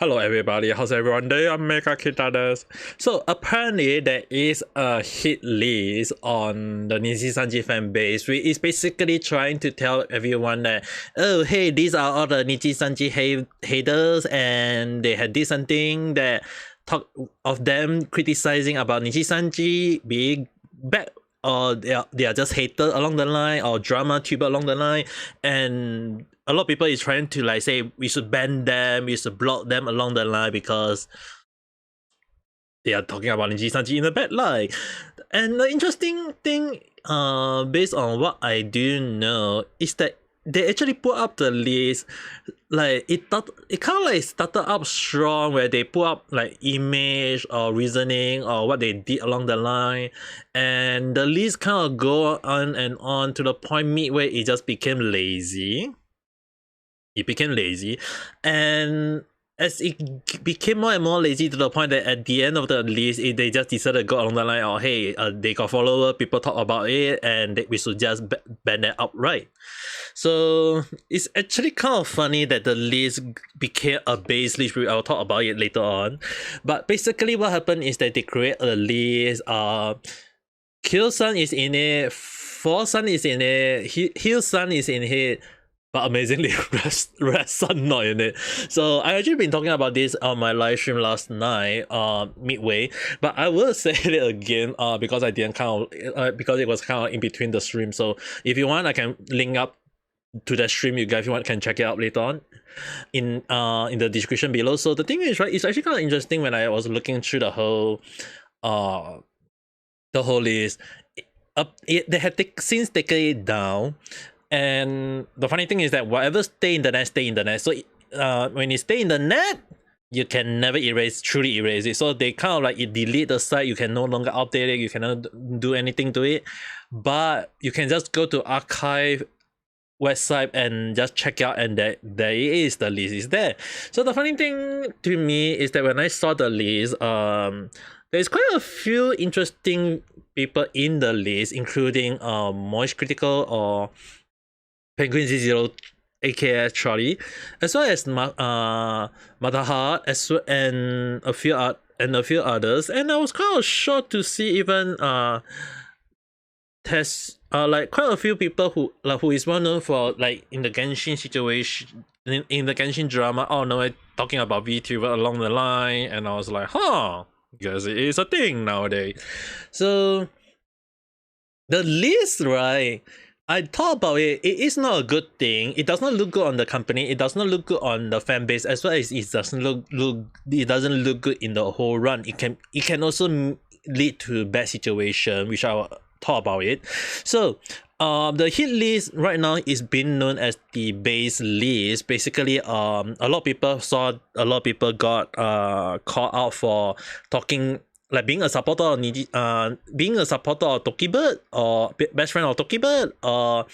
Hello everybody, how's everyone doing? I'm Mega Tirades. So apparently there is a hit list on the Nijisanji fan base, which is basically trying to tell everyone that, oh hey, these are all the Nijisanji haters, and they had this something that talk of them criticizing about Nijisanji being bad, or they are just haters along the line, or drama tuber along the line, and a lot of people is trying to like say we should ban them, we should block them along the line because they are talking about Nijisanji in a bad light. And the interesting thing, based on what I do know, is that they actually put up the list. Like it kind of like started up strong, where they put up like image or reasoning or what they did along the line, and the list kind of go on and on to the point midway it just became lazy. It became lazy, and as it became more and more lazy to the point that at the end of the list, they just decided to go along the line, or hey, they got follower, people talk about it, and we should just ban that outright. So it's actually kind of funny that the list became a base list. I'll talk about it later on. But basically what happened is that they create a list. Khyo-san is in it, Fall-san is in it, Hill-san is in it, but amazingly, Red-san not in it. So I actually been talking about this on my live stream last night, midway. But I will say it again, because I didn't because it was kind of in between the stream. So if you want, I can link up to the stream. You guys, if you want, can check it out later on in the description below. So the thing is, right, it's actually kind of interesting when I was looking through the whole list. They had since taken it down. And the funny thing is that whatever stay in the net, stay in the net. So when you stay in the net, you can never truly erase it. So they kind of like delete the site. You can no longer update it. You cannot do anything to it. But you can just go to archive website and just check out, and there it is. The list is there. So the funny thing to me is that when I saw the list, there's quite a few interesting people in the list, including Moist Critical or Penguin Z0 aka Charlie, as well as Mataha, and a few others. And I was kind of shocked to see even like quite a few people who is well known for, like, in the Genshin situation, in the Genshin drama. Oh no, talking about VTuber along the line, and I was like, because it is a thing nowadays. So the list, right? I thought about it. It is not a good thing. It does not look good on the company. It does not look good on the fan base, as well as it doesn't look. It doesn't look good in the whole run. It can also lead to bad situation, which I will talk about it. So the hit list right now is being known as the base list. Basically, a lot of people got called out for talking, like being a supporter of being a supporter of Dokibird, or best friend of Dokibird, or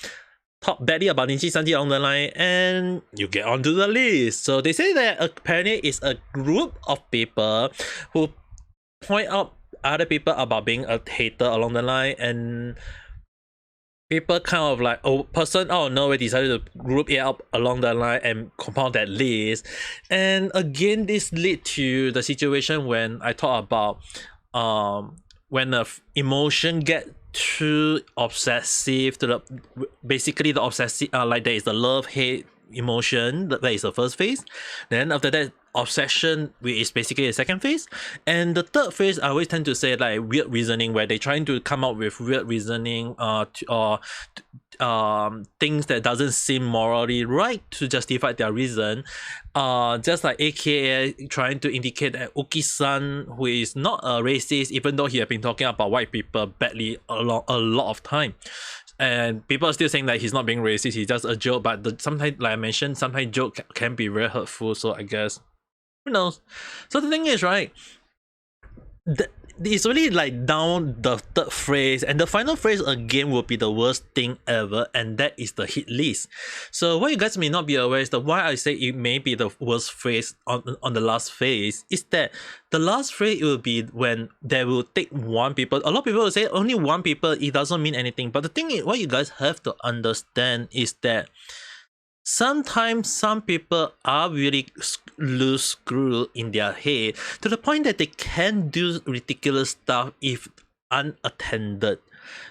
talk badly about Nijisanji along the line, and you get onto the list. So they say that apparently it's a group of people who point out other people about being a hater along the line, and people kind of like, we decided to group it up along the line and compound that list. And again, this lead to the situation when I talk about when the emotion get too obsessive, to basically the obsessive, like there is the love-hate emotion, that is the first phase. Then after that, obsession, which is basically the second phase. And the third phase, I always tend to say, like, weird reasoning, where they're trying to come up with weird reasoning, or things that doesn't seem morally right to justify their reason. Just like AKA trying to indicate that Uki-san, who is not a racist, even though he has been talking about white people badly a lot of time. And people are still saying that he's not being racist, he's just a joke. But sometimes, like I mentioned, sometimes joke can be very hurtful. So I guess, who knows? So the thing is, right, it's really like down the third phrase, and the final phrase again will be the worst thing ever, and that is the hit list. So what you guys may not be aware is that why I say it may be the worst phrase on the last phase is that the last phrase will be when they will take one people. A lot of people will say only one people, it doesn't mean anything. But the thing is, what you guys have to understand is that sometimes some people are really loose screw in their head to the point that they can do ridiculous stuff if unattended.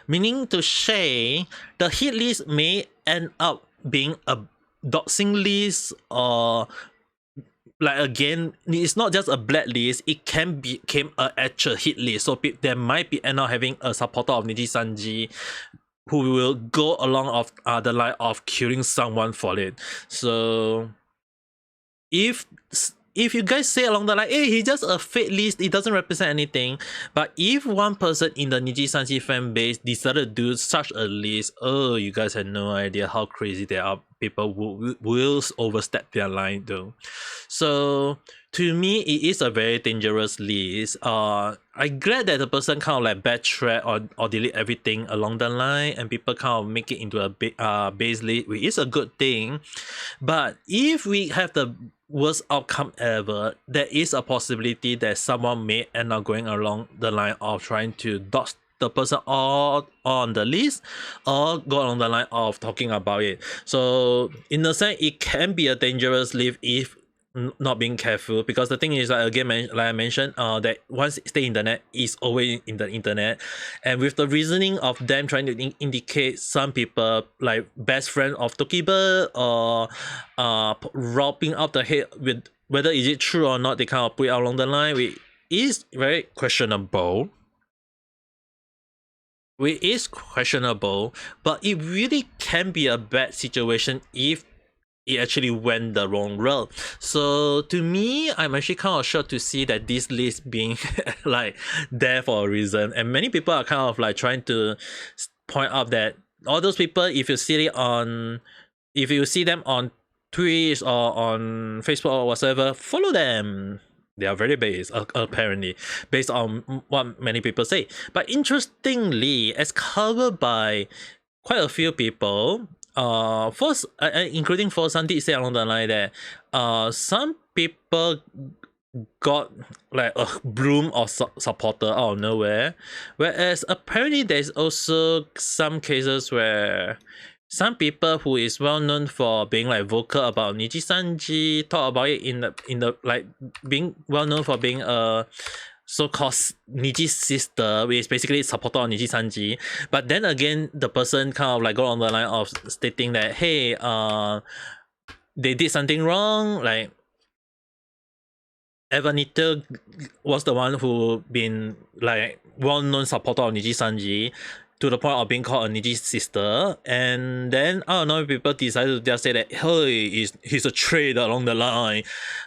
Meaning to say, the hit list may end up being a doxing list, or like again, it's not just a blacklist, it can become an actual hit list. So there might be end up having a supporter of Nijisanji who will go along of the line of killing someone for it. So if you guys say along the line, hey, he's just a fake list, it doesn't represent anything. But if one person in the Nijisanji fan base decided to do such a list, oh, you guys had no idea how crazy they are. People will overstep their line though. So to me, it is a very dangerous list. I'm glad that the person kind of like backtrack or delete everything along the line, and people kind of make it into a base list, which is a good thing. But if we have the worst outcome ever, there is a possibility that someone may end up going along the line of trying to dodge the person all on the list, or go along the line of talking about it. So in a sense, it can be a dangerous list if not being careful, because the thing is, like again, like I mentioned, that once it's the internet, is always in the internet, and with the reasoning of them trying to indicate some people like best friend of Dokibird, or robbing up the head with whether is it true or not, they kind of put it along the line, which is very questionable. Which is questionable, but it really can be a bad situation if it actually went the wrong route. So to me, I'm actually kind of shocked to see that this list being like there for a reason, and many people are kind of like trying to point out that all those people, if you see them on Twitch or on Facebook or whatever, follow them. They are very based, apparently, based on what many people say. But interestingly, as covered by quite a few people, including Forsan did say along the line that some people got like a bloom of supporter out of nowhere, whereas apparently there's also some cases where some people who is well known for being like vocal about Nijisanji talk about it in the like being well known for being a so-called Niji sister, which is basically supporter of Nijisanji. But then again, the person kind of like go on the line of stating that, hey, they did something wrong, like Evanita was the one who been like well-known supporter of Nijisanji, to the point of being called a Niji sister, and then I don't know, people decided to just say that, hey, he's a traitor along the line.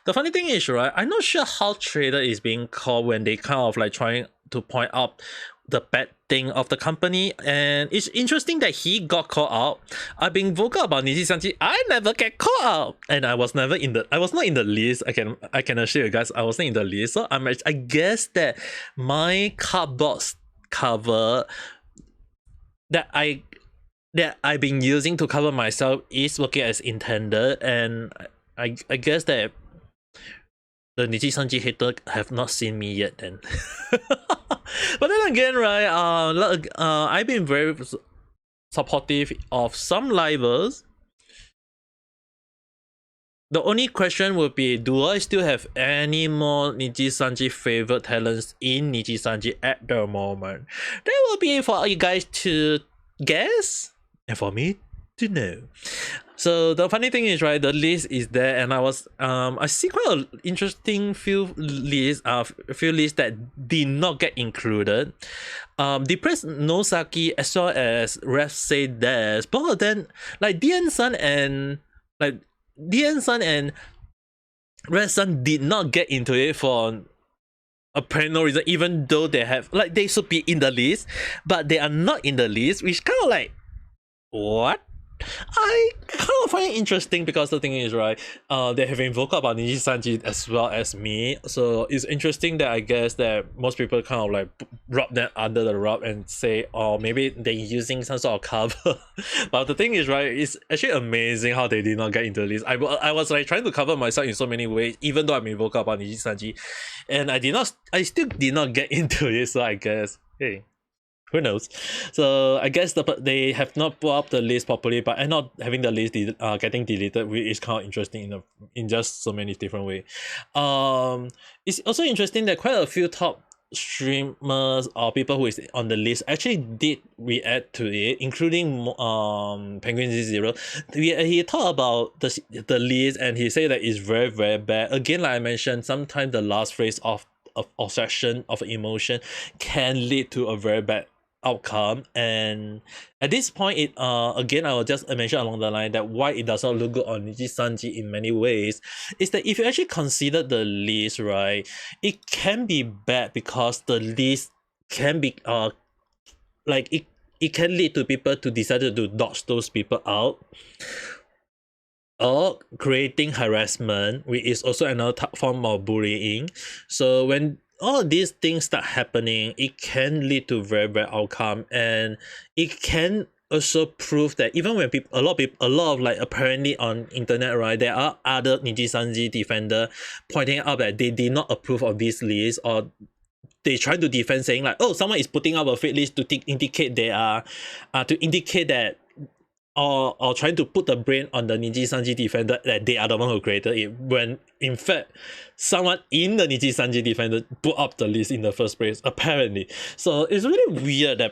The funny thing is, right, I'm not sure how traitor is being called when they kind of like trying to point out the bad thing of the company, and it's interesting that he got called out. I've been vocal about Nijisanji, I never get called out, and I was not in the list. I can assure you guys, I wasn't in the list. So I guess that my cardboard cover that I've been using to cover myself is working as intended, and I guess that the Nijisanji hater have not seen me yet then. But then again, right, I've been very supportive of some livers. The only question would be, do I still have any more Nijisanji favorite talents in Nijisanji at the moment? That will be for you guys to guess, and for me to know. So the funny thing is, right, the list is there, and I see quite an interesting few lists that did not get included. Depressed Nosaki as well as Ref Say Des, both of them, like DN-san and Red Sun did not get into it for apparent no reason, even though they have, like, they should be in the list, but they are not in the list, which kind of like, what? I kind of find it interesting, because the thing is, right, they have been vocal about Nijisanji as well as me, so it's interesting that I guess that most people kind of like rub that under the rug and say, oh, maybe they're using some sort of cover. But the thing is, right, it's actually amazing how they did not get into the list. I was like trying to cover myself in so many ways, even though I've been vocal about Nijisanji, and I still did not get into it, so I guess, hey, Who knows? So I guess they have not put up the list properly, but and not having the list getting deleted, which is kind of interesting in just so many different ways. It's also interesting that quite a few top streamers or people who is on the list actually did react to it, including Penguin Z0. He talked about the list and he said that it's very very bad. Again, like I mentioned, sometimes the last phrase of obsession of emotion can lead to a very bad outcome, and at this point it again I will just mention along the line that why it does not look good on Nijisanji in many ways is that if you actually consider the list, right, it can be bad because the list can be like it can lead to people to decide to dodge those people out, or creating harassment, which is also another form of bullying. So when all these things start happening, it can lead to very bad outcome, and it can also prove that even when people, a lot of like apparently on internet, right, there are other Nijisanji defender pointing out that they did not approve of this list, or they try to defend saying like, oh, someone is putting up a fake list to indicate they are to indicate that or trying to put the blame on the Nijisanji Defender that they are the one who created it, when in fact someone in the Nijisanji Defender put up the list in the first place, apparently. So it's really weird that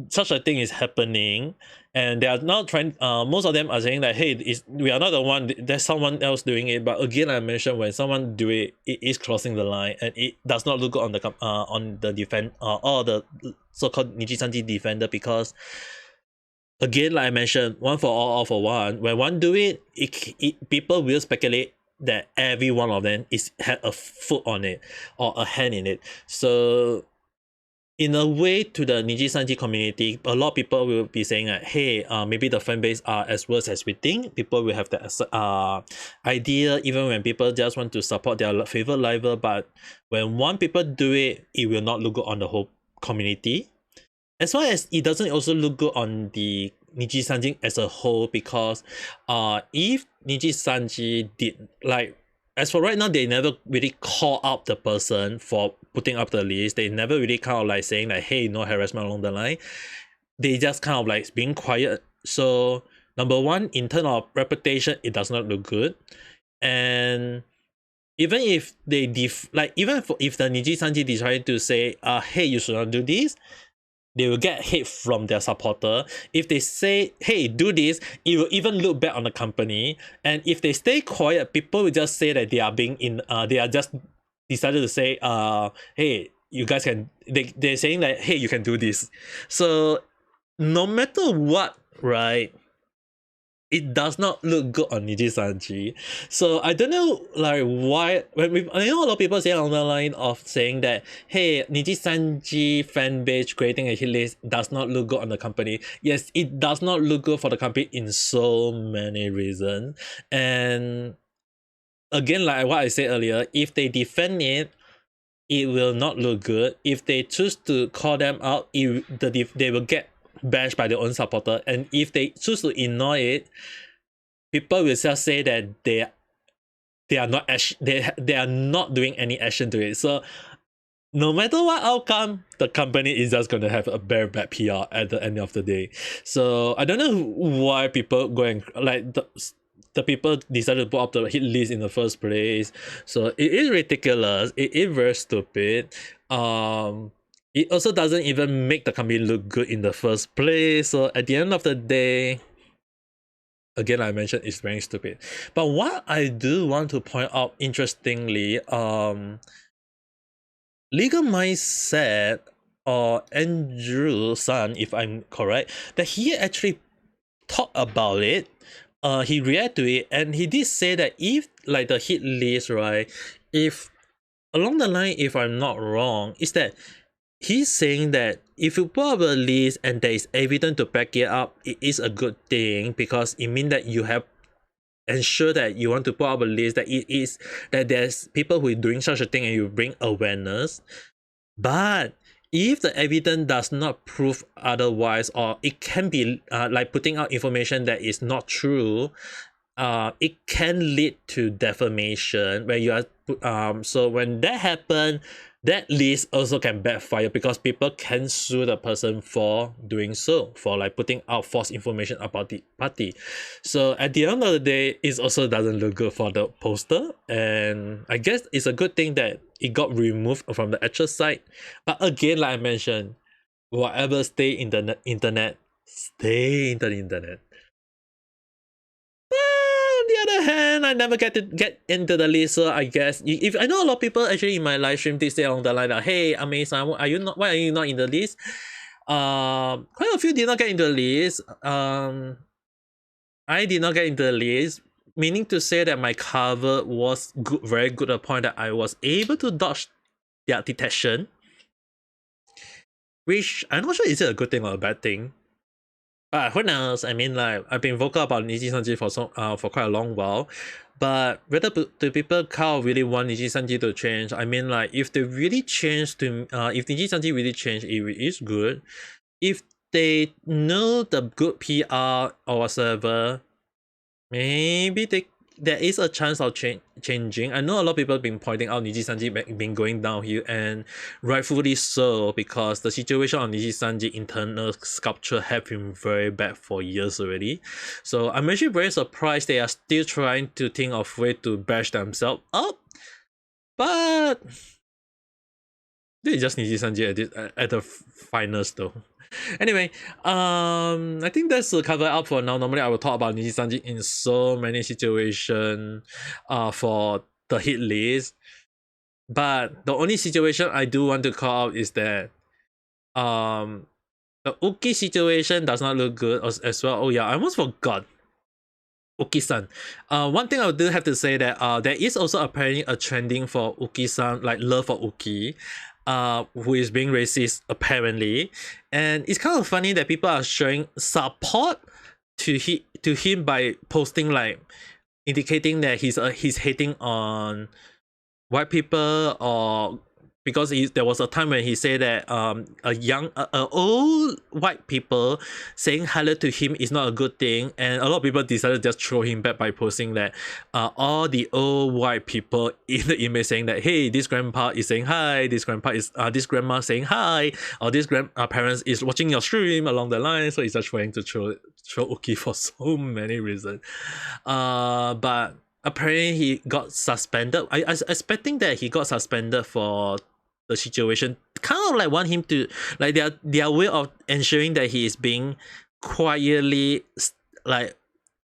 such a thing is happening, and they are now trying most of them are saying that, hey, we are not the one, there's someone else doing it. But again, I mentioned when someone do it, it is crossing the line, and it does not look good on the defend or the so-called Nijisanji Defender, because again, like I mentioned, one for all for one. When one do it, people will speculate that every one of them had a foot on it or a hand in it. So in a way, to the Nijisanji community, a lot of people will be saying that, hey, maybe the fan base are as worse as we think. People will have that idea, even when people just want to support their favorite rival. But when one people do it, it will not look good on the whole community. As well as it doesn't also look good on the Nijisanji as a whole, because if Nijisanji did, like, as for right now, they never really call out the person for putting up the list. They never really kind of like saying like, hey, no harassment along the line. They just kind of like being quiet. So number one, in terms of reputation, it does not look good. And even if they if the Nijisanji decided to say, hey, you should not do this, they will get hate from their supporter. If they say, hey, do this, it will even look bad on the company. And if they stay quiet, people will just say that they are they are just decided to say, hey, you guys can, they're saying that, hey, you can do this. So no matter what, right, it does not look good on Nijisanji. So I don't know like why, I know a lot of people say on the line of saying that, hey, Nijisanji fan base creating a hit list does not look good on the company. Yes, it does not look good for the company in so many reasons. And again, like what I said earlier, if they defend it, it will not look good. If they choose to call them out, they will get bashed by their own supporter. And if they choose to ignore it, people will just say that they are not they are not doing any action to it. So no matter what outcome, the company is just going to have a very bad PR at the end of the day. So I don't know why people go and like the people decided to put up the hit list in the first place. So it is ridiculous. It is very stupid. It also doesn't even make the company look good in the first place. So at the end of the day, again, I mentioned it's very stupid. But what I do want to point out, interestingly, Legal Mind said, or Andrew San, if I'm correct, that he actually talked about it. He reacted to it, and he did say that if like the hit list, right, if along the line, if I'm not wrong, is that he's saying that if you put up a list and there is evidence to back it up, it is a good thing, because it means that you have ensure that you want to put up a list that it is that there's people who are doing such a thing, and you bring awareness. But if the evidence does not prove otherwise, or it can be like putting out information that is not true, it can lead to defamation where you are so when that happens, that list also can backfire because people can sue the person for doing so, for like putting out false information about the party. So at the end of the day, it also doesn't look good for the poster, and I guess it's a good thing that it got removed from the actual site. But again, like I mentioned, whatever stay in the internet, stay in the internet. On the other hand, I never get into the list, so I guess if I know a lot of people actually in my live stream did say along the line that, hey, Amazon, are you not? Why are you not in the list? Quite a few did not get into the list. I did not get into the list, meaning to say that my cover was good, very good at the point that I was able to dodge their detection, which I'm not sure is it a good thing or a bad thing. But who knows? I mean, like, I've been vocal about Nijisanji for quite a long while. But whether the people kind of really want Nijisanji to change, I mean, like, if they really change to, if Nijisanji really change, it is good. If they know the good PR or whatever, maybe there is a chance of changing. I know a lot of people have been pointing out Nijisanji been going downhill, and rightfully so, because the situation on Nijisanji internal sculpture have been very bad for years already. So I'm actually very surprised they are still trying to think of way to bash themselves up. But this is just Nijisanji at the finals though. Anyway, I think that's the cover up for now. Normally, I will talk about Nijisanji in so many situations, for the hit list. But the only situation I do want to call out is that, the Uki situation does not look good as well. Oh yeah, I almost forgot. Uki-san. One thing I do have to say that there is also apparently a trending for Uki-san, like love for Uki, who is being racist apparently, and it's kind of funny that people are showing support to him by posting like indicating that he's hating on white people, or because there was a time when he said that old white people saying hello to him is not a good thing, and a lot of people decided to just throw him back by posting that all the old white people in the image saying that, hey, this grandpa is saying hi, this grandpa is this grandma saying hi, or this parents is watching your stream along the line. So he's just trying to throw Uki for so many reasons. But apparently he got suspended. I expecting that he got suspended for the situation, kind of like want him to, like, their way of ensuring that he is being quietly like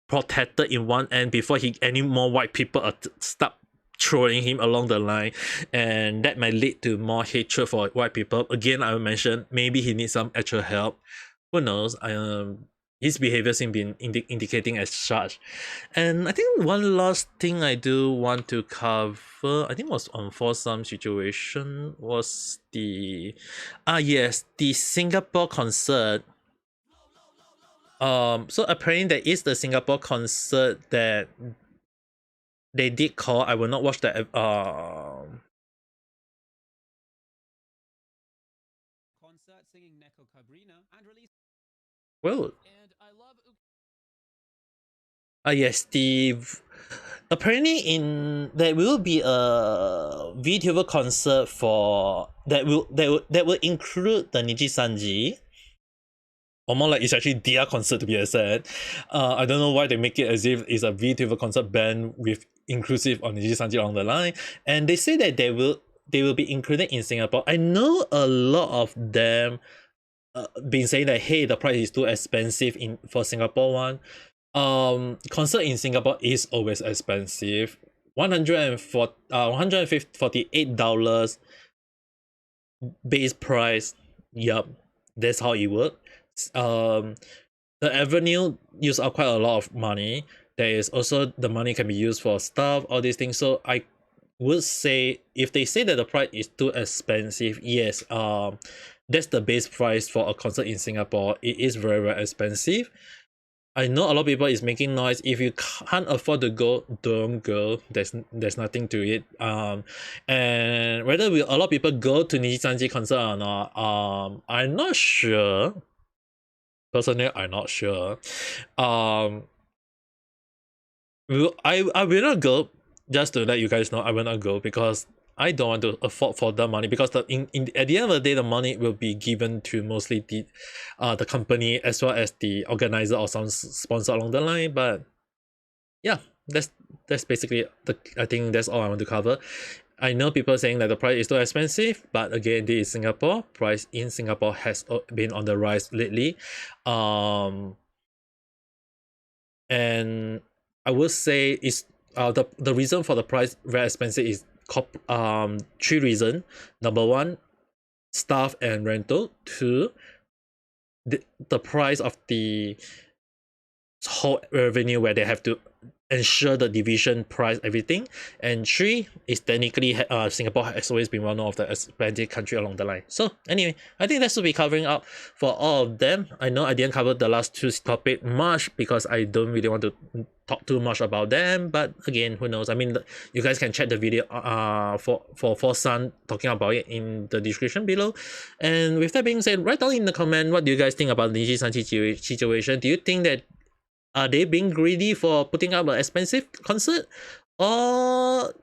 protected in one end before any more white people start throwing him along the line, and that might lead to more hatred for white people. Again, I will mention maybe he needs some actual help. Who knows? His behavior seems been indicating as such. And I think one last thing I do want to cover, I think was on for some situation, was the yes, the Singapore concert. So apparently there is the Singapore concert that they did call. I will not watch that concert singing Neko Cabrina and release. Well, yes, apparently there will be a VTuber concert for that will include the Nijisanji, or more like it's actually their concert to be exact. I don't know why they make it as if it's a VTuber concert band with inclusive on Nijisanji along the line, and they say that they will be included in Singapore. I know a lot of them been saying that, hey, the price is too expensive for Singapore one. Concert in Singapore is always expensive. $148 base price. Yup, that's how it works. The avenue use up quite a lot of money. There is also the money can be used for stuff, all these things. So I would say if they say that the price is too expensive, yes, that's the base price for a concert in Singapore. It is very, very expensive. I know a lot of people is making noise. If you can't afford to go, don't go. There's nothing to it. And whether a lot of people go to Nijisanji concert or not, I'm not sure. Personally, I'm not sure. I will not go. Just to let you guys know, I will not go because I don't want to afford for the money, because at the end of the day, the money will be given to mostly the company as well as the organizer or some sponsor along the line. But yeah, that's basically I think that's all I want to cover. I know people saying that the price is too expensive, but again, this is Singapore. Price in Singapore has been on the rise lately. And I would say is the reason for the price very expensive is three reasons. Number one, staff and rental. Two, the price of the whole revenue where they have to ensure the division price everything. And three is technically Singapore has always been one of the expensive country along the line. So anyway, I think that should be covering up for all of them. I know I didn't cover the last two topic much because I don't really want to talk too much about them, but again, who knows. I mean, you guys can check the video for Sun talking about it in the description below. And with that being said, write down in the comment what do you guys think about the Nijisanji situation. Do you think that are they being greedy for putting up an expensive concert, or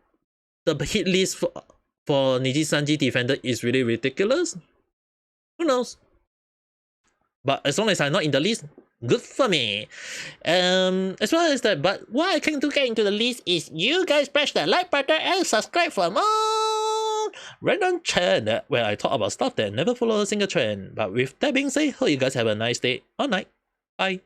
the hit list for Nijisanji Defender is really ridiculous? Who knows? But as long as I'm not in the list, good for me. As well as that, but what I can do get into the list is you guys press the like button and subscribe for more random trend where I talk about stuff that never follow a single trend. But with that being said, hope you guys have a nice day or night. Bye.